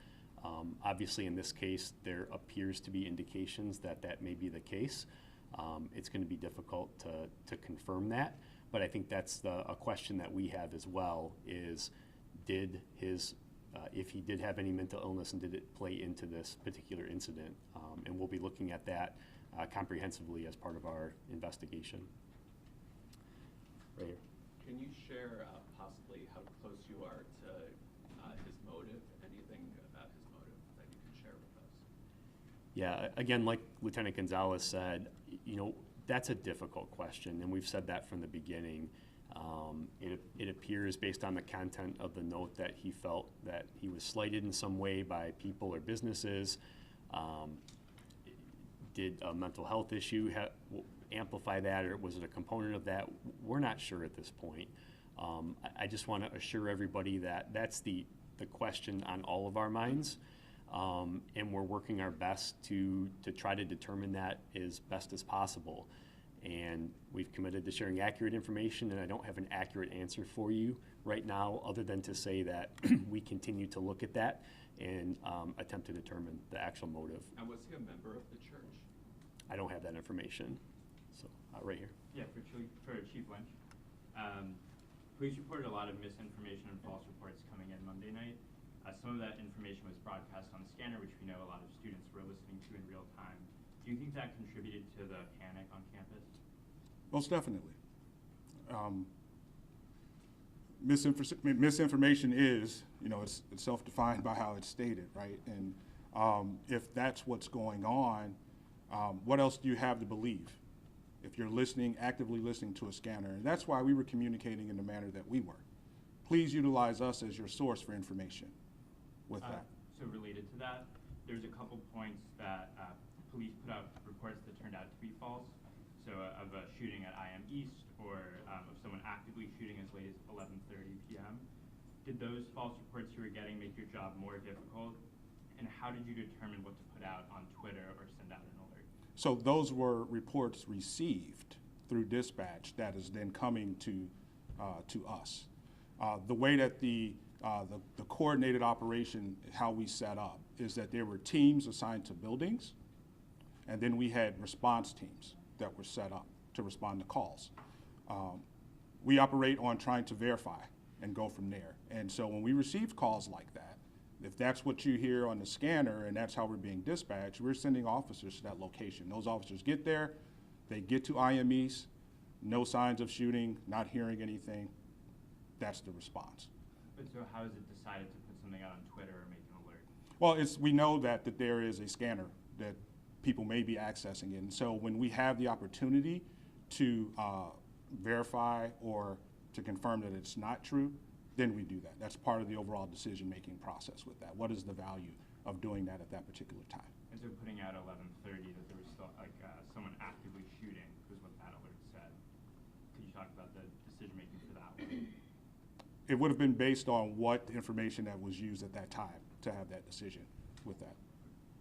Obviously, in this case, there appears to be indications that may be the case. It's going to be difficult to confirm that, but I think that's a question that we have as well, is if he did have any mental illness and did it play into this particular incident? And we'll be looking at that comprehensively as part of our investigation. Right here. Can you share possibly how close you are to his motive? Anything about his motive that you can share with us? Yeah, again, like Lieutenant Gonzalez said, that's a difficult question, and we've said that from the beginning. It appears, based on the content of the note, that he felt that he was slighted in some way by people or businesses. Did a mental health issue amplify that, or was it a component of that? We're not sure at this point. I just want to assure everybody that that's the question on all of our minds, and we're working our best to try to determine that as best as possible. And we've committed to sharing accurate information, and I don't have an accurate answer for you right now, other than to say that we continue to look at that and attempt to determine the actual motive. And was he a member of the church? I don't have that information. So, right here. Yeah, for Chief Lynch. Police reported a lot of misinformation and false reports coming in Monday night. Some of that information was broadcast on the scanner, which we know a lot of students were listening to in real time. Do you think that contributed to the panic on campus? Most definitely. Misinformation is, it's self-defined by how it's stated, right? And if that's what's going on, what else do you have to believe if you're listening, actively listening to a scanner? And that's why we were communicating in the manner that we were. Please utilize us as your source for information with that. So related to that, there's a couple points that police put out reports that turned out to be false. So of a shooting at IM East, or of someone actively shooting as late as 11:30 p.m. Did those false reports you were getting make your job more difficult? And how did you determine what to put out on Twitter or send out an alert? So those were reports received through dispatch that is then coming to us. The way that the coordinated operation, how we set up, is that there were teams assigned to buildings, and then we had response teams that were set up to respond to calls. We operate on trying to verify and go from there. And so when we receive calls like that, if that's what you hear on the scanner and that's how we're being dispatched, we're sending officers to that location. Those officers get there, they get to IM East, no signs of shooting, not hearing anything. That's the response. But so how is it decided to put something out on Twitter or make an alert? Well, we know that there is a scanner that people may be accessing it. And so when we have the opportunity to verify or to confirm that it's not true, then we do that. That's part of the overall decision-making process with that. What is the value of doing that at that particular time? And so putting out 11:30 that there was still someone actively shooting was what that alert said. Could you talk about the decision-making for that one? It would have been based on what information that was used at that time to have that decision with that.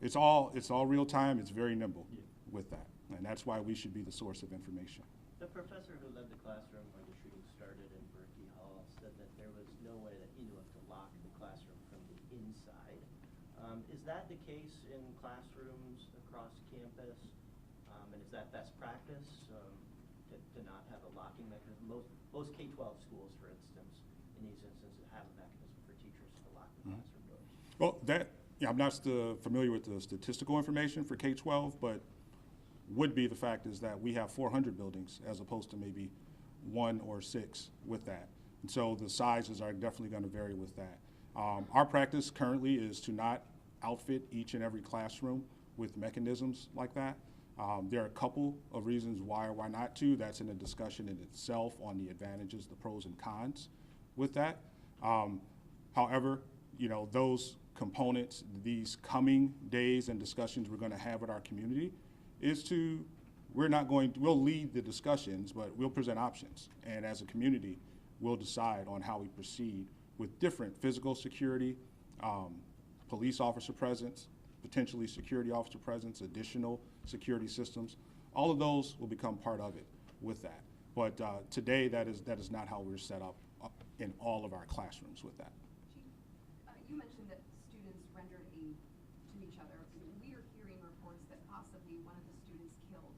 It's all real time. It's very nimble with that, and that's why we should be the source of information. The professor who led the classroom when the shooting started in Berkey Hall said that there was no way that he knew of to lock the classroom from the inside. Is that the case in classrooms across campus? And is that best practice to not have a locking mechanism? Most K-12 schools, for instance, in these instances, have a mechanism for teachers to lock the classroom doors. Well, I'm not familiar with the statistical information for K-12, but would be the fact is that we have 400 buildings as opposed to maybe 1 or 6 with that. And so the sizes are definitely going to vary with that. Our practice currently is to not outfit each and every classroom with mechanisms like that. There are a couple of reasons why or why not to. That's in a discussion in itself on the advantages, the pros and cons with that. However, those components, these coming days and discussions we're going to have with our community is we'll lead the discussions, but we'll present options. And as a community, we'll decide on how we proceed with different physical security, police officer presence, potentially security officer presence, additional security systems. All of those will become part of it with that. But today, that is not how we're set up in all of our classrooms with that. Chief, you mentioned that students rendered aid to each other. We are hearing reports that possibly one of the students killed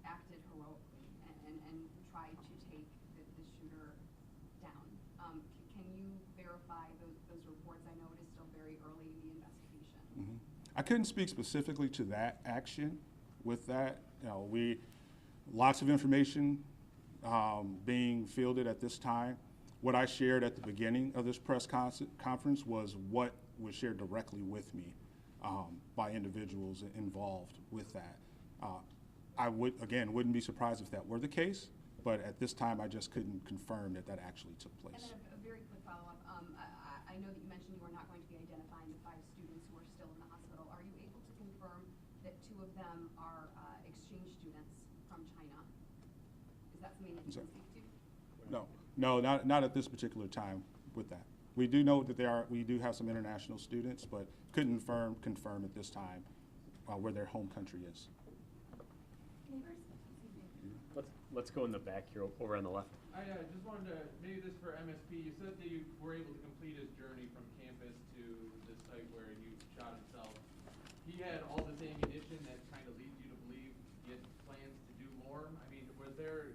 acted heroically and tried to take the shooter down. Can you verify those reports? I know it is still very early in the investigation. Mm-hmm. I couldn't speak specifically to that action with that. Lots of information being fielded at this time. What I shared at the beginning of this press conference was what was shared directly with me by individuals involved with that. I wouldn't be surprised if that were the case, but at this time I just couldn't confirm that actually took place. And then a very quick follow-up. I know that you mentioned you are not going to be identifying the 5 students who are still in the hospital. Are you able to confirm that 2 of them are exchange students from China? Is that something that you can speak to? No, not at this particular time with that. We do know that we do have some international students, but couldn't confirm at this time where their home country is. Neighbors? Let's go in the back here, over on the left. I just wanted to, maybe this for MSP, you said that you were able to complete his journey from campus to the site where he shot himself. He had all this ammunition that kind of leads you to believe he had plans to do more. I mean, was there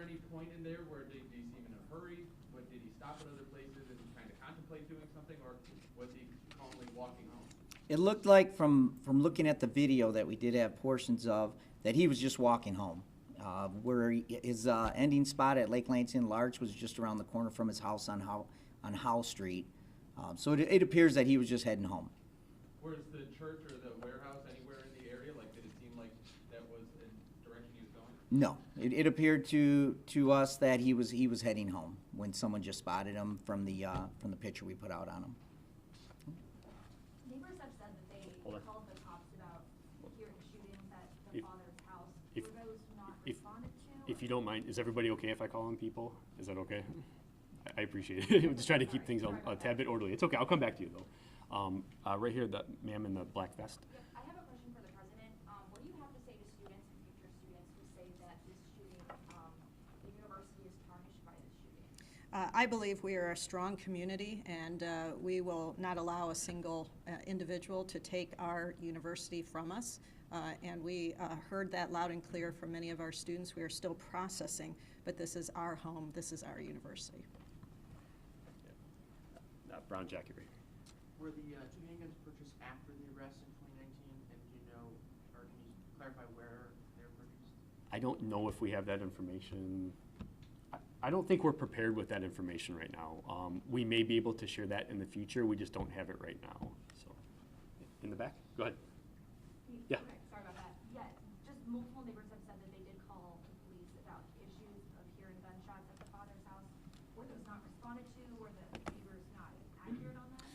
any point in there where they seem in a hurry What, did he stop at other places and kind of contemplate doing something, or was he calmly walking home? It looked like from looking at the video that we did have portions of, that he was just walking home. His ending spot at Lake Lansing Larch was just around the corner from his house on Howe Street. So it appears that he was just heading home. Was the church or the warehouse anywhere in the area? Like, did it seem like that was the direction he was going? No, it appeared to us that he was heading home when someone just spotted him from the picture we put out on him. Neighbors have said that they called the cops about hearing shootings at the father's house. if- Were those not if- responded to? If you don't mind, is everybody okay if I call on people? Is that okay? I appreciate it. I'm just trying to keep things a tad bit orderly. It's okay. I'll come back to you though. Right here, the ma'am in the black vest. Yep, I have a question for the president. What do you have to say to students and future students who say that this shooting, the university is tarnished by this shooting? I believe we are a strong community, and we will not allow a single individual to take our university from us. And we heard that loud and clear from many of our students. We are still processing, but this is our home. This is our university. Brown jacket right here. Were the two handguns purchased after the arrest in 2019? And do you know, or can you clarify where they were purchased? I don't know if we have that information. I don't think we're prepared with that information right now. We may be able to share that in the future. We just don't have it right now. So, in the back, go ahead. Yeah. Okay, sorry about that. Yeah, just multiple neighbors have said that they did call the police about issues of hearing gunshots at the father's house. Were those not responded to? Were the neighbors not accurate on that?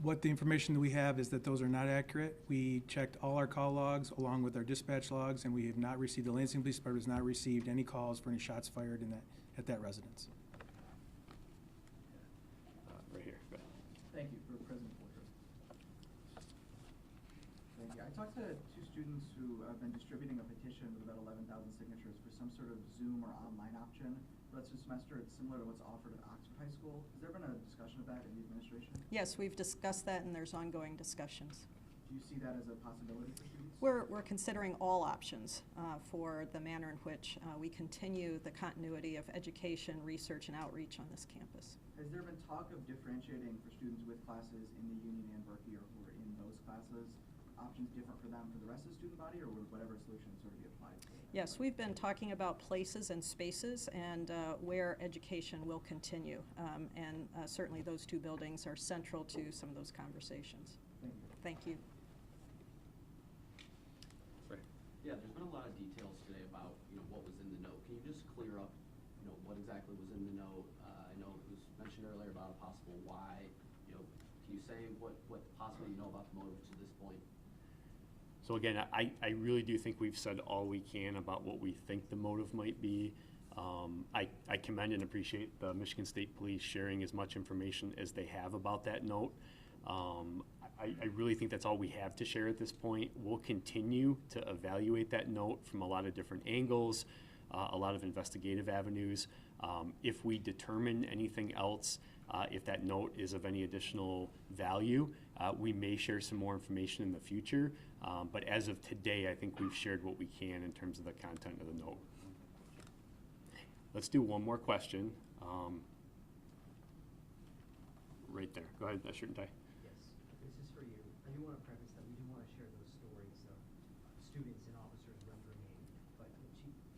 What the information that we have is that those are not accurate. We checked all our call logs along with our dispatch logs, and we have not received, the Lansing Police Department has not received any calls for any shots fired at that residence. Right here. Go ahead. Thank you, for President Woodruff. Thank you. I talked to two students who have been distributing a petition with about 11,000 signatures for some sort of Zoom or online option for the rest of the semester. It's similar to what's offered at Oxford High School. Has there been a discussion of that in the administration? Yes, we've discussed that, and there's ongoing discussions. Do you see that as a possibility for students? We're considering all options for the manner in which we continue the continuity of education, research, and outreach on this campus. Has there been talk of differentiating for students with classes in the Union and Berkeley or who are in those classes, options different for them for the rest of the student body, or would whatever solution sort of be applied to them? Yes, we've been talking about places and spaces and where education will continue. And certainly those two buildings are central to some of those conversations. Thank you. Thank you. Yeah, there's been a lot of details today about, what was in the note. Can you just clear up, what exactly was in the note? I know it was mentioned earlier about a possible why. Can you say what possibly you know about the motive to this point? So again, I really do think we've said all we can about what we think the motive might be. I commend and appreciate the Michigan State Police sharing as much information as they have about that note. I really think that's all we have to share at this point. We'll continue to evaluate that note from a lot of different angles, a lot of investigative avenues. If we determine anything else, if that note is of any additional value, we may share some more information in the future. But as of today, I think we've shared what we can in terms of the content of the note. Let's do one more question. Right there. Go ahead, shirt and tie. Yes, this is for you. I do want to preface that we do want to share those stories of students and officers left remain. But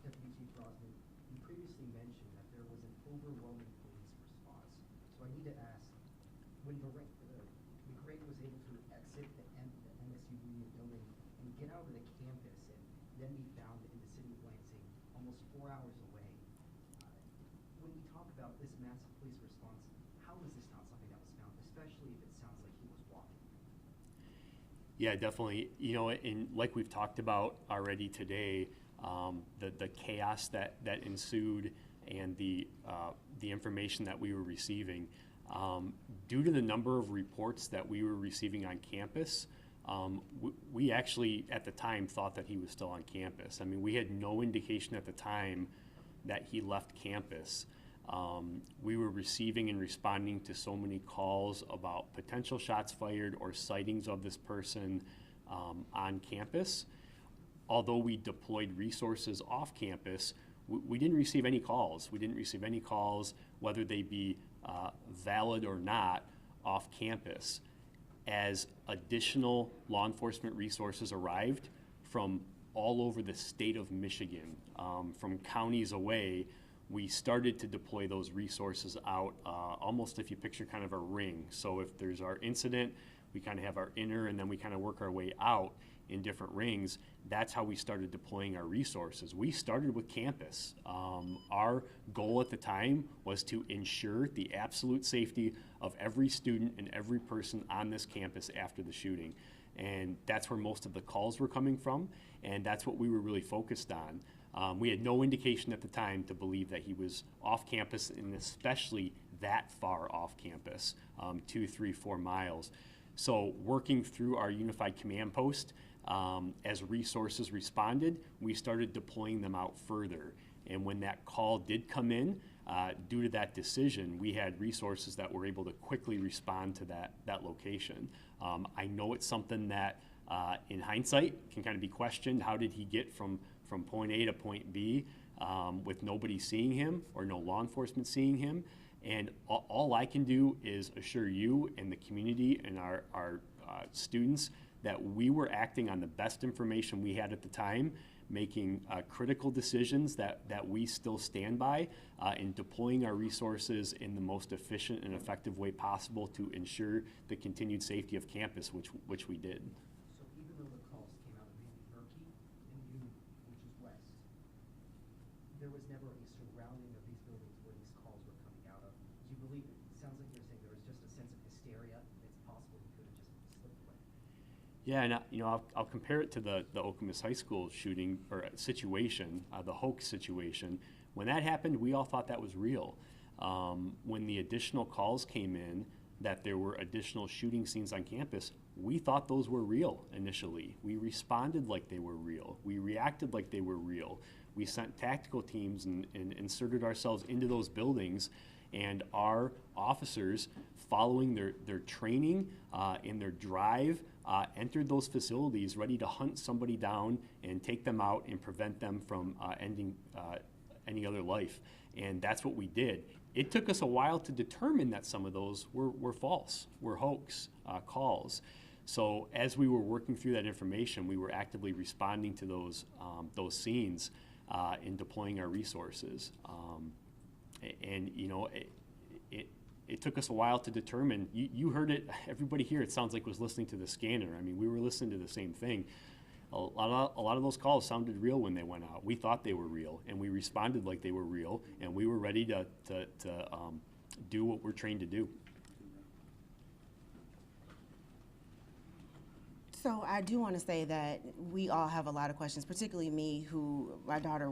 Deputy Chief Brosnan, you previously mentioned that there was an overwhelming police response. So I need to ask, when McRae was able to exit the MSU Union building and get out of the campus and then be found in the city of Lansing almost 4 hours away, when we talk about this massive police response, how is this not something that was found, especially if it sounds like he was walking? Yeah, definitely. And like we've talked about already today, the chaos that ensued and the information that we were receiving, due to the number of reports that we were receiving on campus, we actually at the time thought that he was still on campus. I mean, we had no indication at the time that he left campus. We were receiving and responding to so many calls about potential shots fired or sightings of this person on campus. Although we deployed resources off campus, we didn't receive any calls. We didn't receive any calls, whether they be valid or not, off campus. As additional law enforcement resources arrived from all over the state of Michigan, from counties away, we started to deploy those resources out, almost if you picture kind of a ring. So if there's our incident, we kind of have our inner, and then we kind of work our way out in different rings. That's how we started deploying our resources. We started with campus. Our goal at the time was to ensure the absolute safety of every student and every person on this campus after the shooting. And that's where most of the calls were coming from, and that's what we were really focused on. We had no indication at the time to believe that he was off campus, and especially that far off campus, 2, 3, 4 miles. So working through our unified command post, as resources responded, we started deploying them out further. And when that call did come in, due to that decision, we had resources that were able to quickly respond to that location. I know it's something that, in hindsight, can kind of be questioned. How did he get from point A to point B with nobody seeing him or no law enforcement seeing him? And all I can do is assure you and the community and our students that we were acting on the best information we had at the time, making critical decisions that we still stand by, and deploying our resources in the most efficient and effective way possible to ensure the continued safety of campus, which we did. So even though the calls came out of maybe Berkey and Union, which is west, there was never a surrounding of these buildings where these calls were coming out of. Do you believe, it sounds like you're saying there was just a sense of hysteria. It's possible he could have just slipped away. Yeah, and I'll compare it to the Okemos High School shooting or situation, the hoax situation. When that happened, we all thought that was real. When the additional calls came in that there were additional shooting scenes on campus, we thought those were real initially. We responded like they were real. We reacted like they were real. We sent tactical teams and inserted ourselves into those buildings, and our officers, following their training and their drive, entered those facilities ready to hunt somebody down and take them out and prevent them from ending any other life. And that's what we did. It took us a while to determine that some of those were false, were hoax calls. So as we were working through that information, we were actively responding to those scenes and deploying our resources. And you know, it took us a while to determine. You heard it, everybody here, it sounds like was listening to the scanner. I mean, we were listening to the same thing. A lot of those calls sounded real when they went out. We thought they were real, and we responded like they were real, and we were ready to do what we're trained to do. So I do want to say that we all have a lot of questions, particularly me, my daughter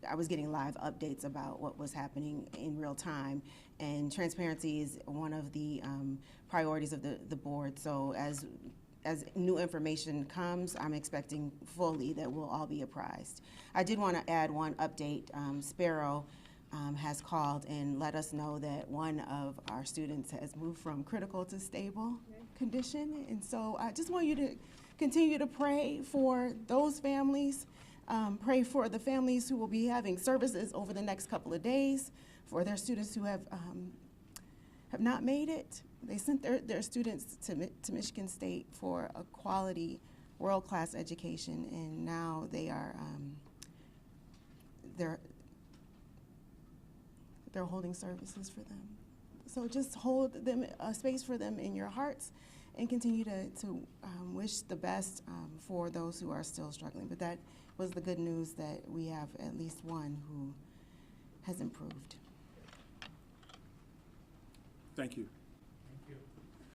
I was getting live updates about what was happening in real time, and transparency is one of the priorities of the board. So as new information comes, I'm expecting fully that we'll all be apprised. I did want to add one update. Sparrow has called and let us know that one of our students has moved from critical to stable condition. And so I just want you to continue to pray for those families, pray for the families who will be having services over the next couple of days, for their students who have not made it. They sent their students to Michigan State for a quality, world-class education, and now they are they're holding services for them. So just hold them a space for them in your hearts, and continue to wish the best for those who are still struggling. But that was the good news, that we have at least one who has improved. Thank you.